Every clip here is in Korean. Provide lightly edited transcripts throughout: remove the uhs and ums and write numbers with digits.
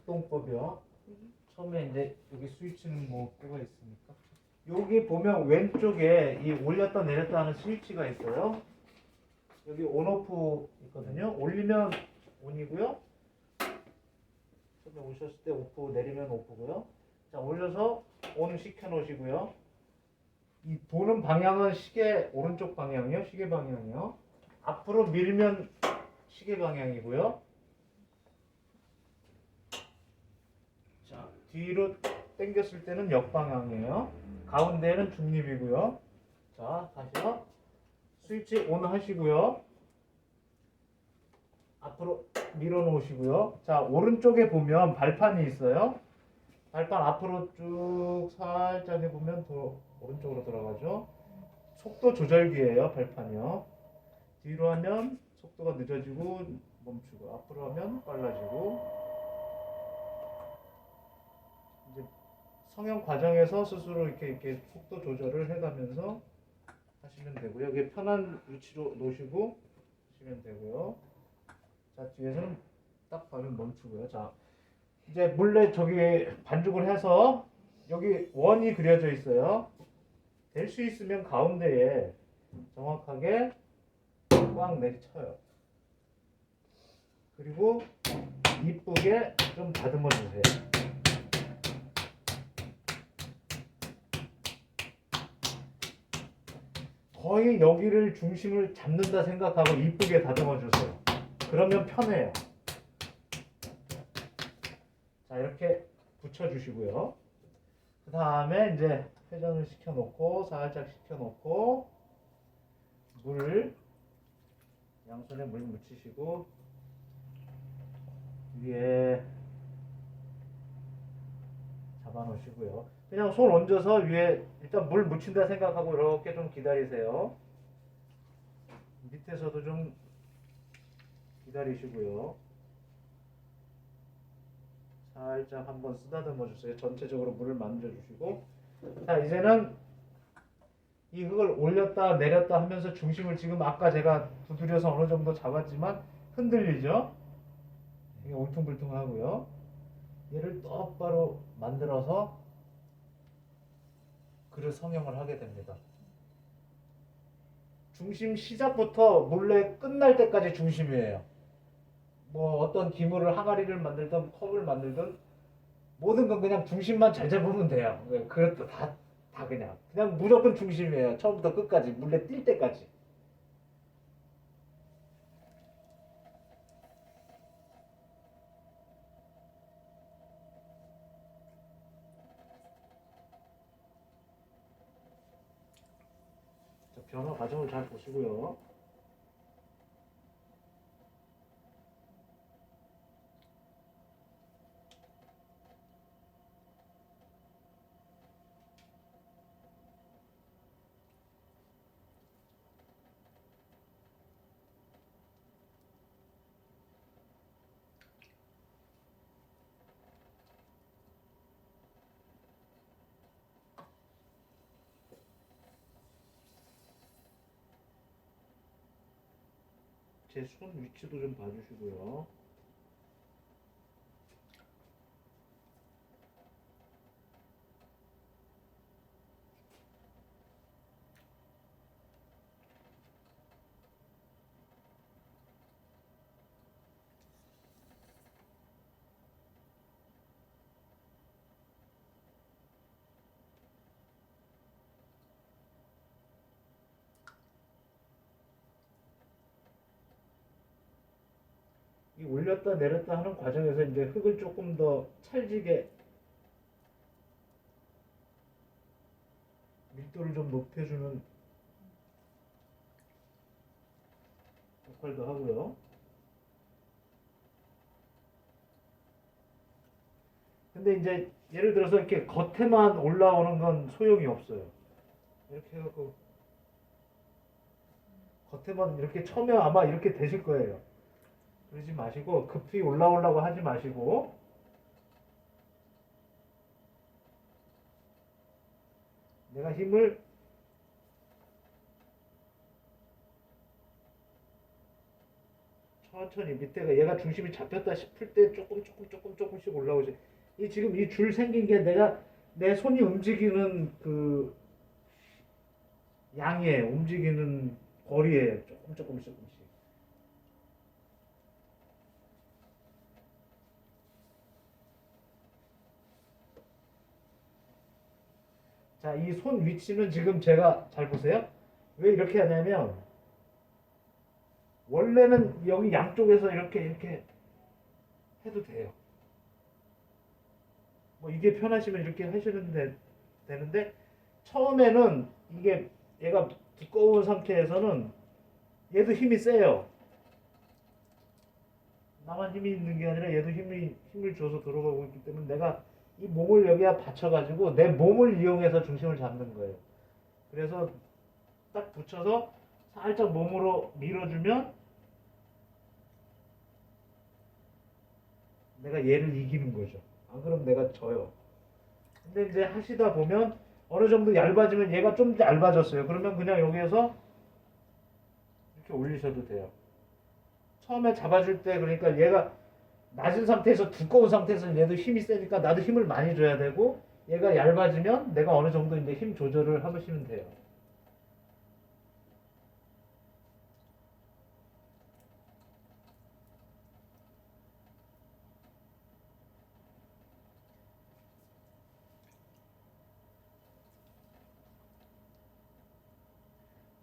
작동법이요. 처음에 이제 여기 스위치는 뭐 끄가 있으니까 여기 보면 왼쪽에 이 올렸다 내렸다 하는 스위치가 있어요. 여기 온오프 있거든요. 올리면 온이고요. 처음에 오셨을 때 오프, 내리면 오프고요. 자, 올려서 온 시켜 놓으시고요. 이 도는 방향은 시계 오른쪽 방향이요. 시계 방향이요. 앞으로 밀면 시계 방향이고요. 자, 뒤로 당겼을 때는 역방향이에요. 가운데는 중립이고요. 자, 다시요. 스위치 온 하시고요. 앞으로 밀어 놓으시고요. 자, 오른쪽에 보면 발판이 있어요. 발판 앞으로 쭉 살짝 해보면 더 오른쪽으로 들어가죠. 속도 조절기예요, 발판이요. 뒤로 하면 속도가 늦어지고 멈추고, 앞으로 하면 빨라지고. 이제 성형 과정에서 스스로 이렇게 속도 조절을 해가면서 하시면 되고요. 여기 편한 위치로 놓으시고 하시면 되고요. 자, 뒤에서는 딱 밟으면 멈추고요. 자, 이제 몰래 저기 반죽을 해서 여기 원이 그려져 있어요. 될 수 있으면 가운데에 정확하게 꽉 내리쳐요. 그리고 이쁘게 좀 다듬어 주세요. 거의 여기를 중심을 잡는다 생각하고 이쁘게 다듬어 주세요. 그러면 편해요. 자, 이렇게 붙여 주시고요. 그 다음에 이제 회전을 시켜 놓고 살짝 시켜 놓고 물 양손에 물 묻히시고 위에 잡아 놓으시고요. 그냥 손 얹어서 위에 일단 물 묻힌다 생각하고 이렇게 좀 기다리세요. 밑에서도 좀 기다리시고요. 살짝 한번 쓰다듬어 주세요. 전체적으로 물을 만져 주시고. 자, 이제는 이 흙을 올렸다 내렸다 하면서 중심을 지금 아까 제가 두드려서 어느 정도 잡았지만 흔들리죠? 이게 울퉁불퉁하고요. 얘를 똑바로 만들어서 그릇 성형을 하게 됩니다. 중심 시작부터 몰래 끝날 때까지 중심이에요. 뭐 어떤 기물을 항아리를 만들든 컵을 만들든 모든 건 그냥 중심만 잘 잡으면 돼요. 그것도 다 그냥 무조건 중심이에요. 처음부터 끝까지 물레 뛸 때까지. 자, 변화 과정을 잘 보시고요. 제 손 위치도 좀 봐주시고요. 이 올렸다 내렸다 하는 과정에서 이제 흙을 조금 더 찰지게 밀도를 좀 높여주는 역할도 하고요. 근데 이제 예를 들어서 이렇게 겉에만 올라오는 건 소용이 없어요. 이렇게 해갖고 겉에만 이렇게 쳐면 아마 이렇게 되실 거예요. 그러지 마시고 급히 올라오려고 하지 마시고 내가 힘을 천천히 밑에가 얘가 중심이 잡혔다 싶을 때 조금 조금씩 올라오지. 이 지금 이 줄 생긴 게 내가 내 손이 움직이는 그 양에 움직이는 거리에 조금씩. 자, 이 손 위치는 지금 제가 잘 보세요. 왜 이렇게 하냐면 원래는 여기 양쪽에서 이렇게 해도 돼요. 뭐 이게 편하시면 이렇게 하시면 되는데 처음에는 이게 얘가 두꺼운 상태에서는 얘도 힘이 세요. 나만 힘이 있는 게 아니라 얘도 힘을 줘서 들어가고 있기 때문에 내가 이 몸을 여기에 받쳐가지고 내 몸을 이용해서 중심을 잡는 거예요. 그래서 딱 붙여서 살짝 몸으로 밀어주면 내가 얘를 이기는 거죠. 안 그러면 내가 져요. 근데 이제 하시다 보면 어느 정도 얇아지면 얘가 좀 얇아졌어요. 그러면 그냥 여기에서 이렇게 올리셔도 돼요. 처음에 잡아줄 때 그러니까 얘가 낮은 상태에서 두꺼운 상태에서 얘도 힘이 세니까 나도 힘을 많이 줘야 되고 얘가 얇아지면 내가 어느 정도 이제 힘 조절을 하시면 돼요.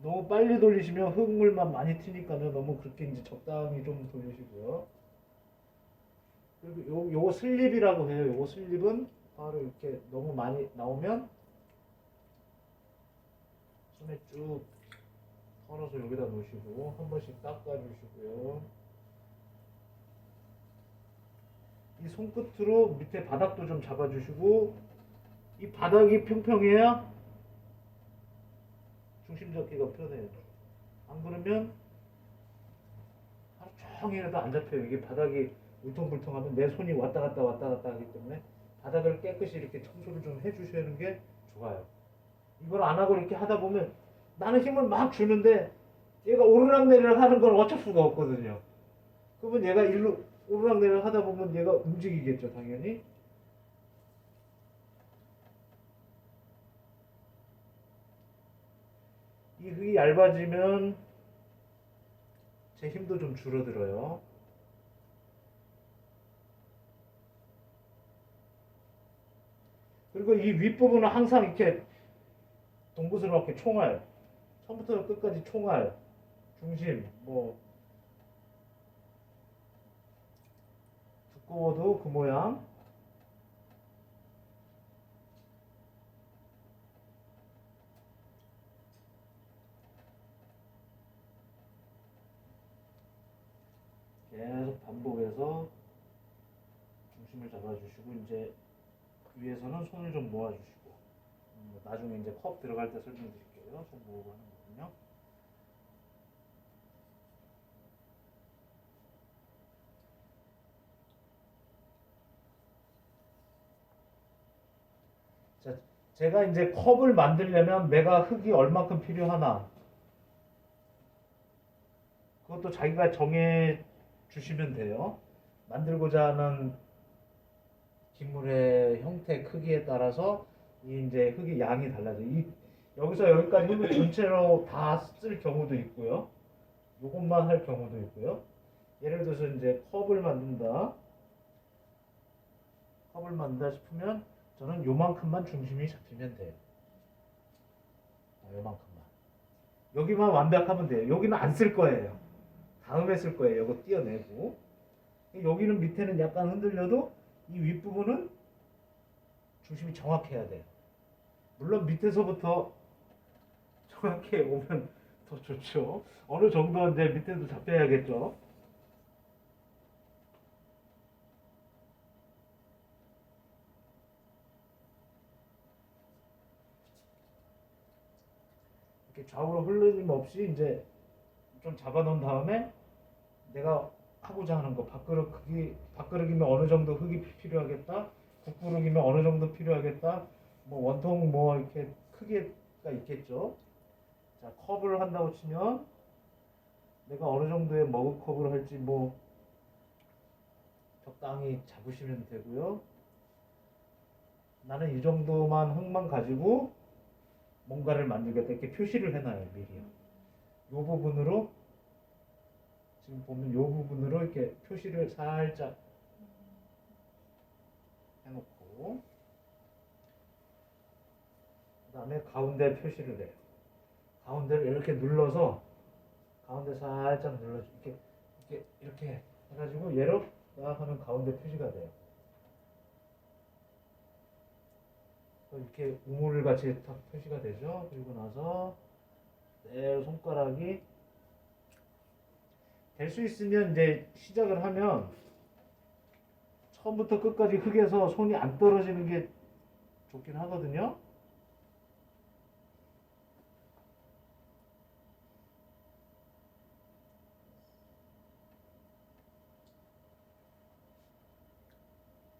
너무 빨리 돌리시면 흙물만 많이 튀니까는 너무 그렇게 이제 적당히 좀 돌리시고요. 그리고 요거 슬립이라고 해요. 요거 슬립은 바로 이렇게 너무 많이 나오면 손에 쭉 털어서 여기다 놓으시고 한 번씩 닦아주시고요. 이 손끝으로 밑에 바닥도 좀 잡아주시고 이 바닥이 평평해야 중심 잡기가 편해요. 안 그러면 하루 종일 해도 안 잡혀요. 이게 바닥이 울퉁불퉁하면 내 손이 왔다 갔다 하기 때문에 바닥을 깨끗이 이렇게 청소를 좀 해주시는 게 좋아요. 이걸 안 하고 이렇게 하다 보면 나는 힘을 막 주는데 얘가 오르락내리락 하는 걸 어쩔 수가 없거든요. 그러면 얘가 일로 오르락내리락 하다 보면 얘가 움직이겠죠, 당연히. 이 흙이 얇아지면 제 힘도 좀 줄어들어요. 그리고 이 윗부분은 항상 이렇게 동그스럽게 총알, 처음부터 끝까지 총알, 중심, 뭐 두꺼워도 그 모양. 계속 반복해서 중심을 잡아주시고 이제 위에서는 손을 좀 모아주시고 나중에 이제 컵 들어갈 때 설명드릴게요. 손 모으고 하는 거군요. 자, 제가 이제 컵을 만들려면 내가 흙이 얼마큼 필요하나 그것도 자기가 정해 주시면 돼요. 만들고자 하는 기물의 형태, 크기에 따라서 이제 흙의 양이 달라져. 여기서 여기까지 흙을 전체로 다 쓸 경우도 있고요. 이것만 할 경우도 있고요. 예를 들어서 이제 컵을 만든다. 컵을 만든다 싶으면 저는 요만큼만 중심이 잡히면 돼요. 요만큼만. 여기만 완벽하면 돼요. 여기는 안 쓸 거예요. 다음에 쓸 거예요. 이거 띄어내고. 여기는 밑에는 약간 흔들려도 이 윗부분은 중심이 정확해야 돼요. 물론 밑에서부터 정확히 오면 더 좋죠. 어느 정도 이제 밑에도 잡혀야겠죠. 이렇게 좌우로 흘러짐 없이 이제 좀 잡아놓은 다음에 내가 하고자 하는 거 밥그릇이면 어느 정도 흙이 필요하겠다. 국그릇이면 어느 정도 필요하겠다. 뭐 원통 뭐 이렇게 크기가 있겠죠. 자, 컵을 한다고 치면 내가 어느 정도의 머그컵을 할지 뭐 적당히 잡으시면 되고요. 나는 이 정도만 흙만 가지고 뭔가를 만들겠다 이렇게 표시를 해놔요 미리요. 이 부분으로 지금 보면 이 부분으로 이렇게 표시를 살짝 해놓고 그 다음에 가운데 표시를 해요. 가운데를 이렇게 눌러서 가운데 살짝 눌러서 이렇게 해가지고 얘로 딱 하면 가운데 표시가 돼요. 이렇게 우물 같이 딱 표시가 되죠. 그리고 나서 내 손가락이 될 수 있으면 이제 시작을 하면 처음부터 끝까지 흙에서 손이 안 떨어지는 게 좋긴 하거든요.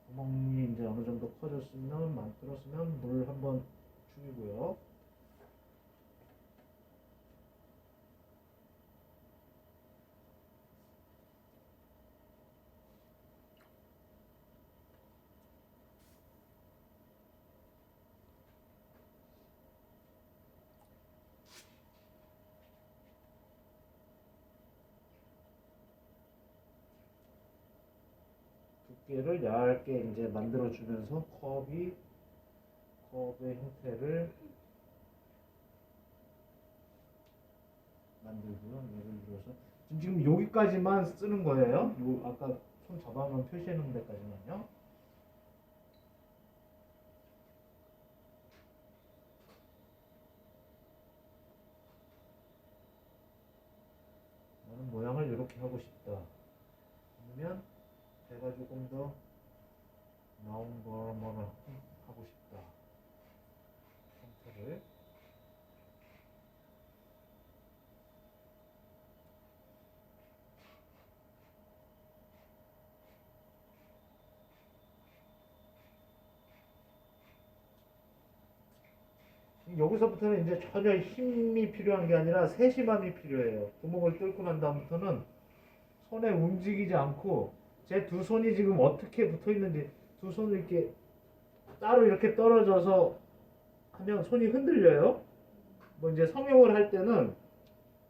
구멍이 이제 어느 정도 커졌으면 만들었으면 물 한번 죽이고요. 두께를 얇게 이제 만들어 주면서 컵의 형태를 만들고요. 예를 들어서 지금 여기까지만 쓰는 거예요. 요 아까 손 잡아놓은 표시해 놓은 데까지만요. 나는 모양을 이렇게 하고 싶다. 아니면 배가 조금 더 나온 걸 뭐를 하고 싶다. 형태를 여기서부터는 이제 전혀 힘이 필요한 게 아니라 세심함이 필요해요. 구멍을 뚫고 난 다음부터는 손에 움직이지 않고 제 두 손이 지금 어떻게 붙어 있는지 두 손을 이렇게 따로 이렇게 떨어져서 하면 손이 흔들려요. 뭐 이제 성형을 할 때는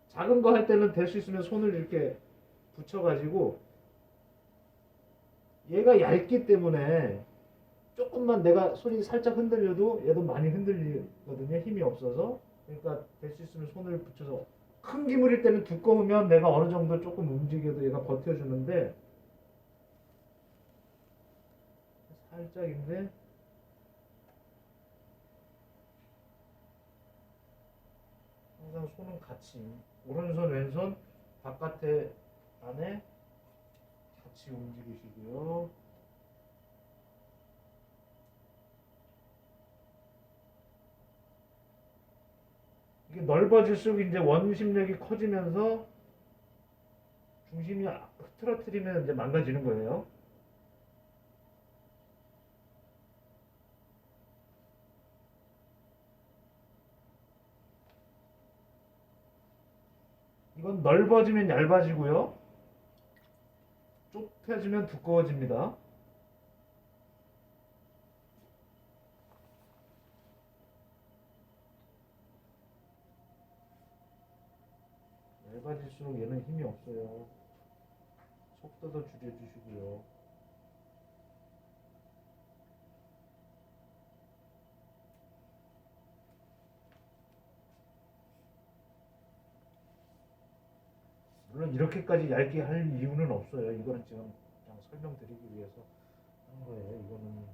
작은 거 할 때는 될 수 있으면 손을 이렇게 붙여가지고 얘가 얇기 때문에 조금만 내가 손이 살짝 흔들려도 얘도 많이 흔들리거든요. 힘이 없어서. 그러니까 될 수 있으면 손을 붙여서 큰 기물일 때는 두꺼우면 내가 어느 정도 조금 움직여도 얘가 버텨주는데 살짝인데 항상 손은 같이 오른손 왼손 바깥에 안에 같이 움직이시고요. 이게 넓어질수록 이제 원심력이 커지면서 중심이 흐트러뜨리면 이제 망가지는 거예요. 이건 넓어지면 얇아지고요. 좁혀지면 두꺼워집니다. 얇아질수록 얘는 힘이 없어요. 속도도 줄여주시고요. 물론 이렇게까지 얇게 할 이유는 없어요. 이거는 지금 그냥 설명드리기 위해서 하는 거예요. 이거는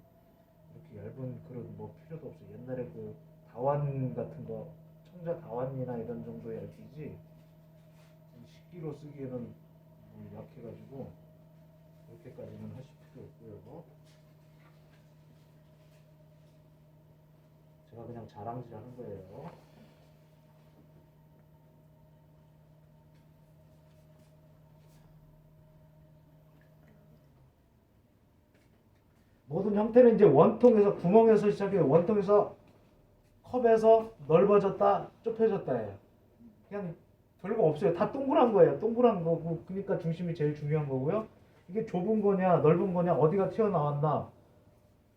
이렇게 얇은 그런 뭐 필요도 없어요. 옛날에 그 다완 같은 거 청자 다완이나 이런 정도 얇기지 식기로 쓰기에는 뭐 약해가지고 그렇게까지는 하실 필요 없고요. 제가 그냥 자랑질 하는 거예요. 모든 형태는 이제 원통에서 구멍에서 시작해요. 원통에서 컵에서 넓어졌다 좁혀졌다예요. 그냥 별거 없어요. 다 동그란 거예요. 동그란 거고 그러니까 중심이 제일 중요한 거고요. 이게 좁은 거냐 넓은 거냐 어디가 튀어나왔나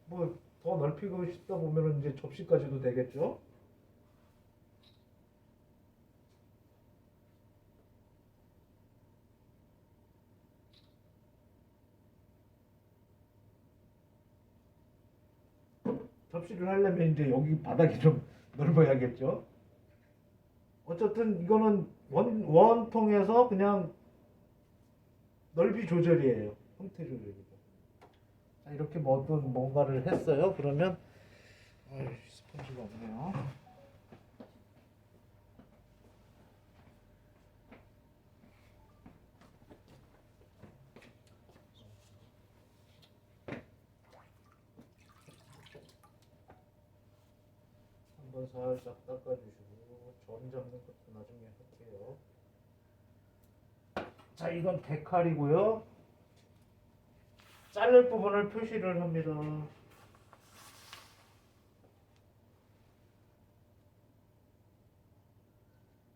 뭐 더 넓히고 싶다 보면은 이제 접시까지도 되겠죠. 접시를 하려면 이제 여기 바닥이 좀 넓어야겠죠. 어쨌든 이거는 원통에서 그냥 넓이 조절이에요. 형태 조절이고. 자, 이렇게 뭐든 뭔가를 했어요. 그러면 스펀지가 없네요. 한번 살짝 닦아주시고 점 잡는 것도 나중에 할게요. 자, 이건 데칼이고요. 자를 부분을 표시를 합니다.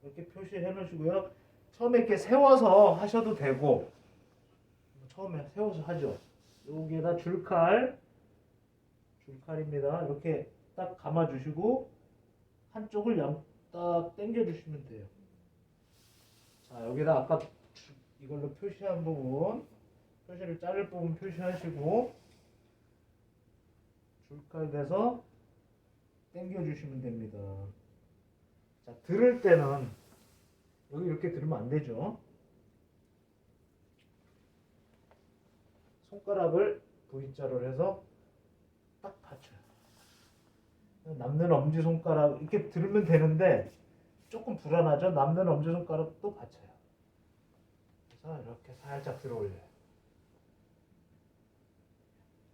이렇게 표시해 놓으시고요. 처음에 이렇게 세워서 하셔도 되고 처음에 세워서 하죠. 여기에다 줄칼입니다. 이렇게 딱 감아 주시고 한쪽을 딱 당겨 주시면 돼요. 자, 여기다 아까 이걸로 표시한 부분 표시를 자를 부분 표시하시고 줄칼 대서 당겨 주시면 됩니다. 자, 들을 때는 여기 이렇게 들으면 안 되죠. 손가락을 V자로 해서 딱 받쳐요. 남는 엄지손가락 이렇게 들으면 되는데 조금 불안하죠. 남는 엄지손가락도 받쳐요. 그래서 이렇게 살짝 들어 올려요.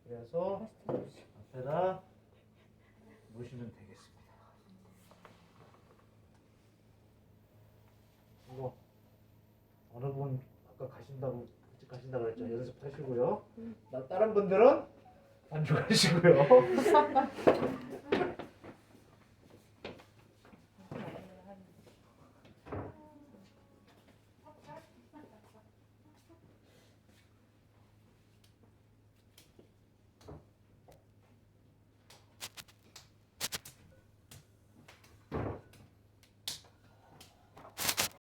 그래서 앞에다 놓으시면 되겠습니다. 이거 어느 분 아까 가신다고 일찍 가신다고 그랬죠. 연습하시고요. 다른 분들은 만족하시고요.